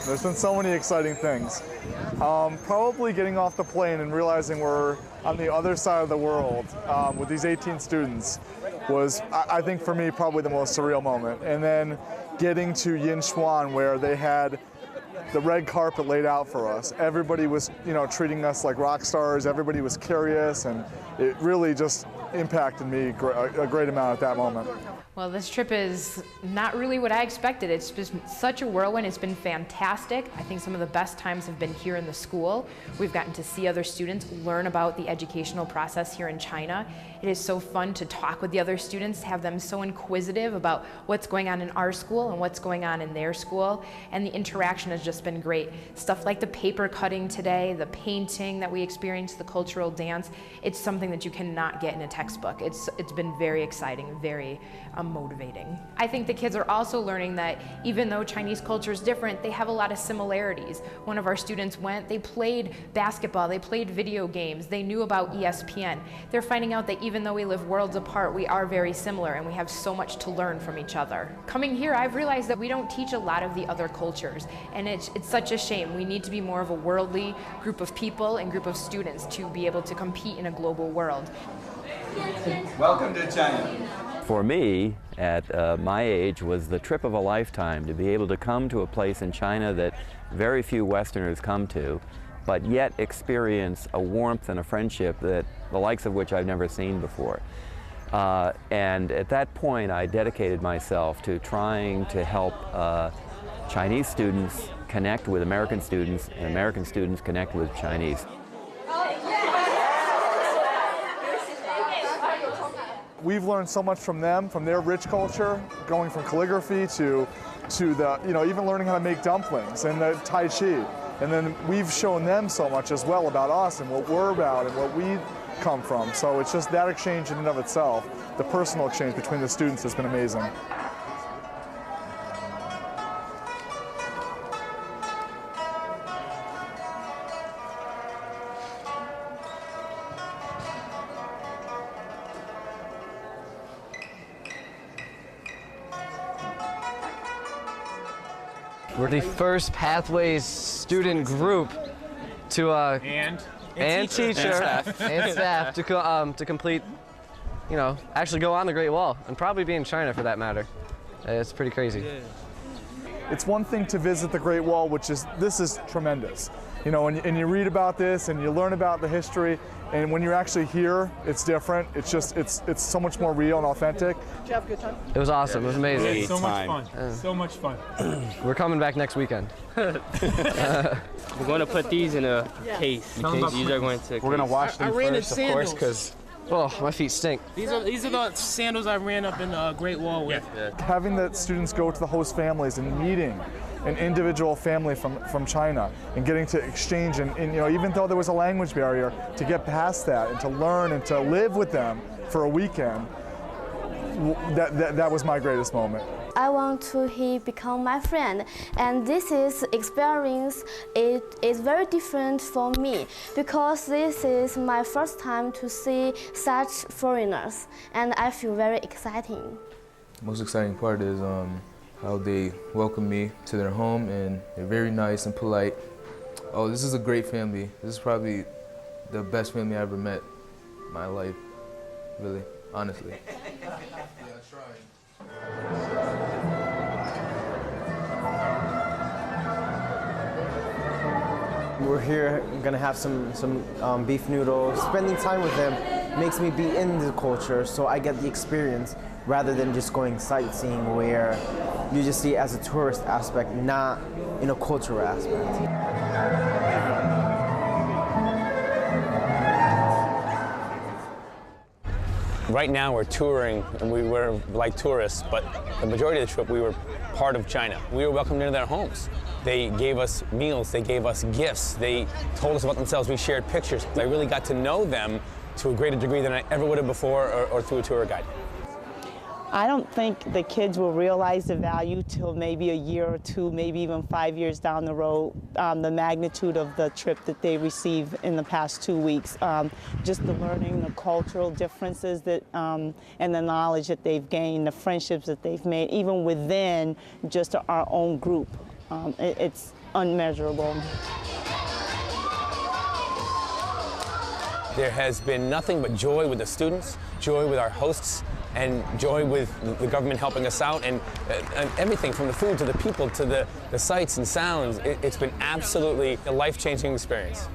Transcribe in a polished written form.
There's been so many exciting things. Probably getting off the plane and realizing we're on the other side of the world with these 18 students was, I think for me, probably the most surreal moment. And then getting to Yinchuan, where they had the red carpet laid out for us. Everybody was, treating us like rock stars. Everybody was curious, and it really just impacted me a great amount at that moment. Well, this trip is not really what I expected. It's been such a whirlwind. It's been fantastic. I think some of the best times have been here in the school. We've gotten to see other students, learn about the educational process here in China. It is so fun to talk with the other students, have them so inquisitive about what's going on in our school and what's going on in their school. And the interaction has just been great. Stuff like the paper cutting today, the painting that we experienced, the cultural dance. It's something that you cannot get in a textbook. It's been very exciting, very motivating. I think the kids are also learning that even though Chinese culture is different, they have a lot of similarities. One of our students went, they played basketball, they played video games, they knew about ESPN. They're finding out that even though we live worlds apart, we are very similar and we have so much to learn from each other. Coming here, I've realized that we don't teach a lot of the other cultures, and it's such a shame. We need to be more of a worldly group of people and group of students to be able to compete in a global world. Welcome to China. For me, at my age, was the trip of a lifetime to be able to come to a place in China that very few Westerners come to, but yet experience a warmth and a friendship that the likes of which I've never seen before. And at that point, I dedicated myself to trying to help Chinese students connect with American students, and American students connect with Chinese. We've learned so much from them, from their rich culture, going from calligraphy to the, even learning how to make dumplings and the Tai Chi. And then we've shown them so much as well about us and what we're about and what we come from. So it's just that exchange in and of itself, the personal exchange between the students has been amazing. We're the first Pathways student group to and teacher and staff to complete, actually go on the Great Wall and probably be in China for that matter. It's pretty crazy. Yeah. It's one thing to visit the Great Wall, this is tremendous. And you read about this and you learn about the history, and when you're actually here, it's different. It's so much more real and authentic. Did you have a good time? It was awesome. It was amazing. Yeah, so much fun. So much fun. We're coming back next weekend. We're going to put these in a case. These are going to. We're going to wash them first, of course, because. Oh, my feet stink. These are the sandals I ran up in the Great Wall with. Yeah. Having the students go to the host families and meeting an individual family from China and getting to exchange and even though there was a language barrier, to get past that and to learn and to live with them for a weekend, that was my greatest moment. I want he become my friend, and this experience is very different for me because this is my first time to see such foreigners, and I feel very exciting. The most exciting part is how they welcome me to their home, and they're very nice and polite. Oh, this is a great family. This is probably the best family I ever met in my life, really, honestly. We're here, gonna have some beef noodles. Spending time with them makes me be in the culture, so I get the experience rather than just going sightseeing where you just see it as a tourist aspect, not in a cultural aspect. Right now we're touring, and we were like tourists, but the majority of the trip we were part of China. We were welcomed into their homes. They gave us meals, they gave us gifts, they told us about themselves, we shared pictures. I really got to know them to a greater degree than I ever would have before or through a tour guide. I don't think the kids will realize the value till maybe a year or two, maybe even 5 years down the road, the magnitude of the trip that they received in the past 2 weeks. Just the learning, the cultural differences that, and the knowledge that they've gained, the friendships that they've made, even within just our own group. It's unmeasurable. There has been nothing but joy with the students, joy with our hosts, and joy with the government helping us out, and everything from the food to the people to the sights and sounds. It's been absolutely a life-changing experience.